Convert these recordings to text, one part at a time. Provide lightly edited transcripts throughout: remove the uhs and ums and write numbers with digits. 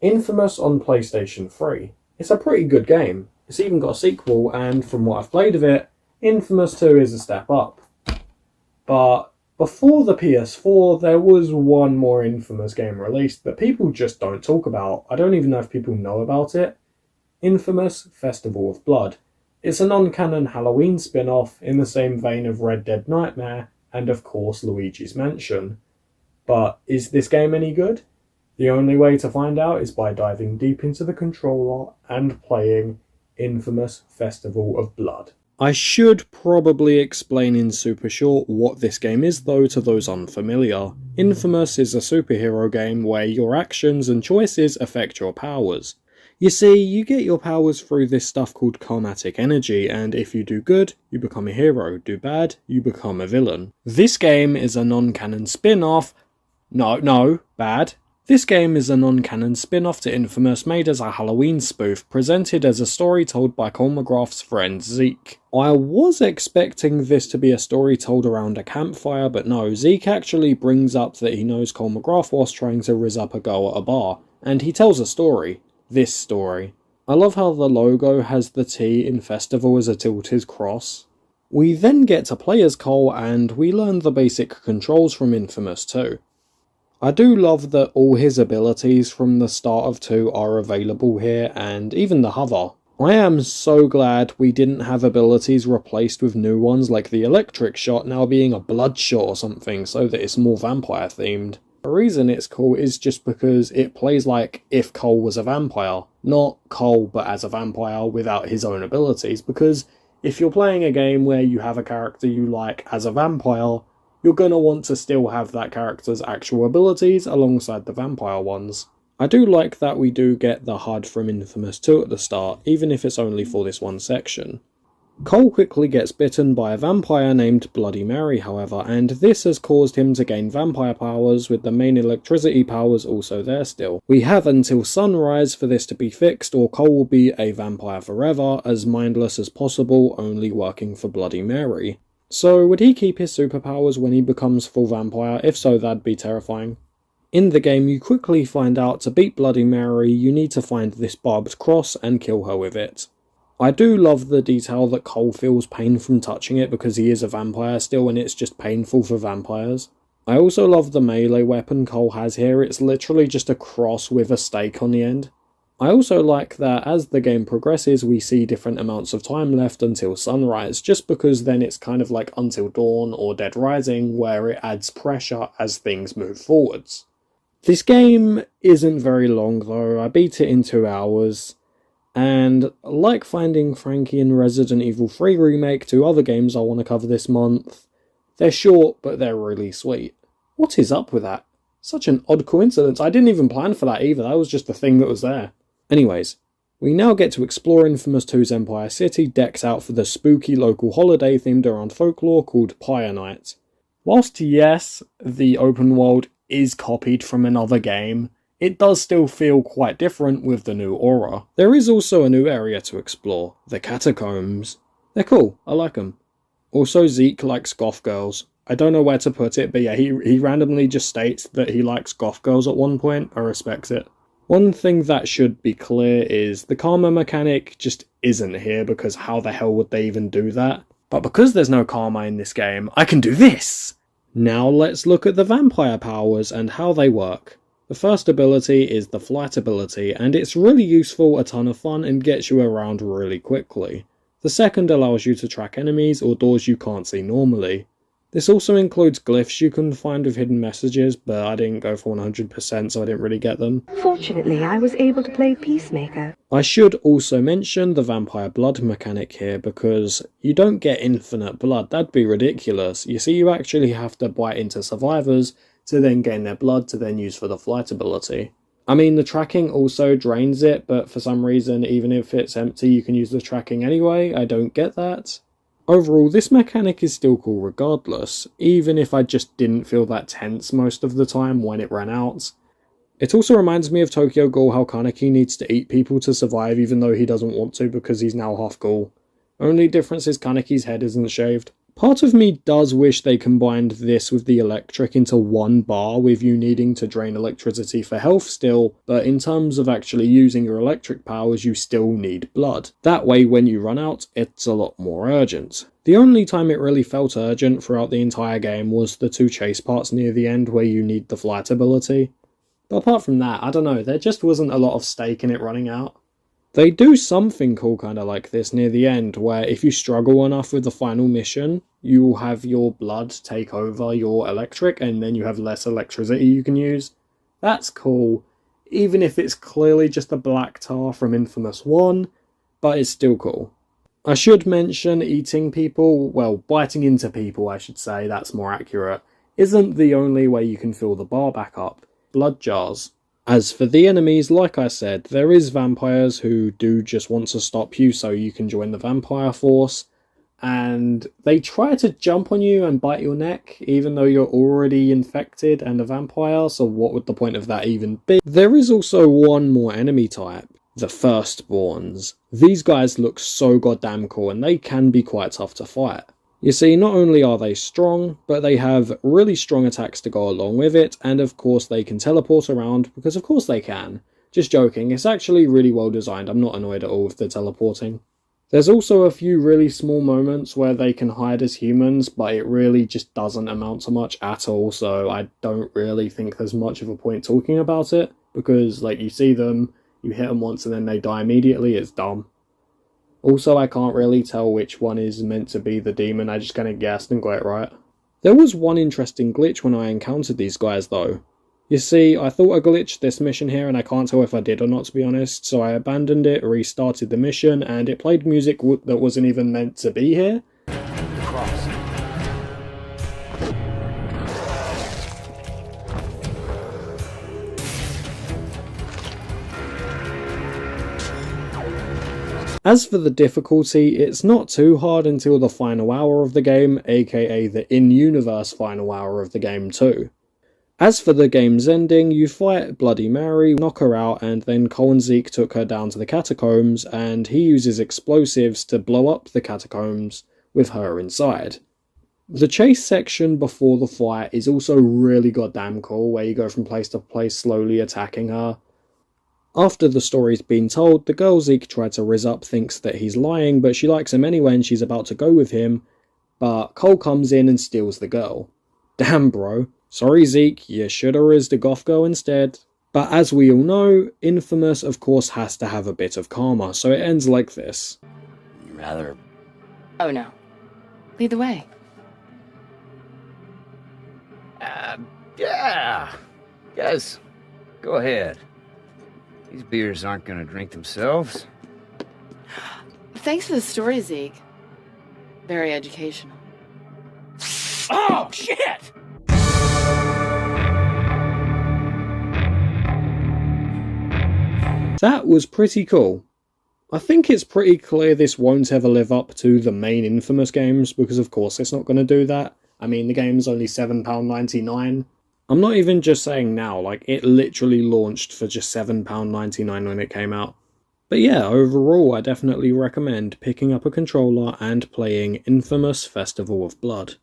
Infamous on PlayStation 3. It's a pretty good game. It's even got a sequel, and from what I've played of it, Infamous 2 is a step up. But before the PS4, there was one more Infamous game released that people just don't talk about. I don't even know if people know about it. Infamous Festival of Blood. It's a non-canon Halloween spin-off in the same vein of Red Dead Nightmare and of course Luigi's Mansion. But is this game any good? The only way to find out is by diving deep into the controller and playing Infamous Festival of Blood. I should probably explain in super short what this game is though to those unfamiliar. Infamous is a superhero game where your actions and choices affect your powers. You see, you get your powers through this stuff called karmatic energy, and if you do good, you become a hero, do bad, you become a villain. This game is a non-canon spin-off. Bad. This game is a non-canon spin-off to Infamous made as a Halloween spoof, presented as a story told by Cole McGrath's friend Zeke. I was expecting this to be a story told around a campfire, but no, Zeke actually brings up that he knows Cole McGrath was trying to rizz up a girl at a bar, and he tells a story. This story. I love how the logo has the T in Festival as a tilted cross. We then get to play as Cole and we learn the basic controls from Infamous 2. I do love that all his abilities from the start of 2 are available here, and even the hover. I am so glad we didn't have abilities replaced with new ones like the electric shot now being a blood shot or something so that it's more vampire themed. The reason it's cool is just because it plays like if Cole was a vampire. Not Cole but as a vampire without his own abilities, because if you're playing a game where you have a character you like as a vampire, you're going to want to still have that character's actual abilities alongside the vampire ones. I do like that we do get the HUD from Infamous 2 at the start, even if it's only for this one section. Cole quickly gets bitten by a vampire named Bloody Mary, however, and this has caused him to gain vampire powers, with the main electricity powers also there still. We have until sunrise for this to be fixed, or Cole will be a vampire forever, as mindless as possible, only working for Bloody Mary. So would he keep his superpowers when he becomes full vampire? If so, that'd be terrifying. In the game, you quickly find out to beat Bloody Mary, you need to find this barbed cross and kill her with it. I do love the detail that Cole feels pain from touching it because he is a vampire still and it's just painful for vampires. I also love the melee weapon Cole has here, it's literally just a cross with a stake on the end. I also like that as the game progresses we see different amounts of time left until sunrise, just because then it's kind of like Until Dawn or Dead Rising where it adds pressure as things move forwards. This game isn't very long though, I beat it in 2 hours. And like Finding Frankie and Resident Evil 3 Remake, 2 other games I want to cover this month, they're short but they're really sweet. What is up with that? Such an odd coincidence. I didn't even plan for that either, that was just the thing that was there. Anyways, we now get to explore Infamous 2's Empire City, decked out for the spooky local holiday themed around folklore called Pyre Night. Whilst yes, the open world is copied from another game, it does still feel quite different with the new aura. There is also a new area to explore, the catacombs. They're cool, I like them. Also Zeke likes goth girls. I don't know where to put it, but yeah, he randomly just states that he likes goth girls at one point. I respect it. One thing that should be clear is the karma mechanic just isn't here because how the hell would they even do that? But because there's no karma in this game, I can do this! Now let's look at the vampire powers and how they work. The first ability is the flight ability, and it's really useful, a ton of fun, and gets you around really quickly. The second allows you to track enemies or doors you can't see normally. This also includes glyphs you can find with hidden messages, but I didn't go for 100% so I didn't really get them. Fortunately, I was able to play Peacemaker. I should also mention the vampire blood mechanic here, because you don't get infinite blood, that'd be ridiculous. You see, you actually have to bite into survivors to then gain their blood to then use for the flight ability. I mean, the tracking also drains it, but for some reason, even if it's empty, you can use the tracking anyway. I don't get that. Overall, this mechanic is still cool regardless, even if I just didn't feel that tense most of the time when it ran out. It also reminds me of Tokyo Ghoul how Kaneki needs to eat people to survive even though he doesn't want to because he's now half ghoul. Only difference is Kaneki's head isn't shaved. Part of me does wish they combined this with the electric into one bar with you needing to drain electricity for health still, but in terms of actually using your electric powers you still need blood. That way when you run out, it's a lot more urgent. The only time it really felt urgent throughout the entire game was the 2 chase parts near the end where you need the flight ability. But apart from that, I don't know, there just wasn't a lot of stake in it running out. They do something cool kinda like this near the end, where if you struggle enough with the final mission, you will have your blood take over your electric, and then you have less electricity you can use. That's cool, even if it's clearly just a black tar from Infamous 1, but it's still cool. I should mention eating people, well, biting into people I should say, that's more accurate, isn't the only way you can fill the bar back up. Blood jars. As for the enemies, like I said, there is vampires who do just want to stop you so you can join the vampire force, and they try to jump on you and bite your neck even though you're already infected and a vampire, so what would the point of that even be? There is also one more enemy type, the Firstborns. These guys look so goddamn cool and they can be quite tough to fight. You see, not only are they strong, but they have really strong attacks to go along with it, and of course they can teleport around, because of course they can. Just joking, it's actually really well designed, I'm not annoyed at all with the teleporting. There's also a few really small moments where they can hide as humans, but it really just doesn't amount to much at all, so I don't really think there's much of a point talking about it, because like you see them, you hit them once and then they die immediately, it's dumb. Also, I can't really tell which one is meant to be the demon, I just kind of guessed and got it right. There was one interesting glitch when I encountered these guys though. You see, I thought I glitched this mission here and I can't tell if I did or not to be honest, so I abandoned it, restarted the mission, and it played music that wasn't even meant to be here. As for the difficulty, it's not too hard until the final hour of the game, aka the in-universe final hour of the game too. As for the game's ending, you fight Bloody Mary, knock her out, and then Cole and Zeke took her down to the catacombs, and he uses explosives to blow up the catacombs with her inside. The chase section before the fight is also really goddamn cool, where you go from place to place slowly attacking her. After the story's been told, the girl Zeke tried to rizz up thinks that he's lying, but she likes him anyway and she's about to go with him, but Cole comes in and steals the girl. Damn bro, sorry Zeke, you shoulda rizzed a goth girl instead. But as we all know, Infamous of course has to have a bit of karma, so it ends like this. Rather... Oh no. Lead the way. Yeah. Yes. Go ahead. These beers aren't gonna drink themselves. Thanks for the story, Zeke. Very educational. Oh, shit! That was pretty cool. I think it's pretty clear this won't ever live up to the main Infamous games, because of course it's not going to do that. I mean, the game's only £7.99. I'm not even just saying now, like, it literally launched for just £7.99 when it came out. But yeah, overall I definitely recommend picking up a controller and playing Infamous Festival of Blood.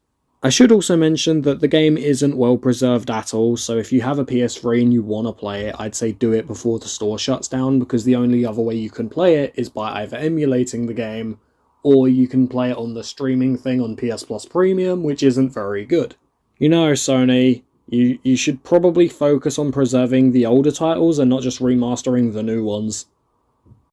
I should also mention that the game isn't well preserved at all, so if you have a PS3 and you want to play it, I'd say do it before the store shuts down, because the only other way you can play it is by either emulating the game, or you can play it on the streaming thing on PS Plus Premium, which isn't very good. You know, Sony, you should probably focus on preserving the older titles and not just remastering the new ones.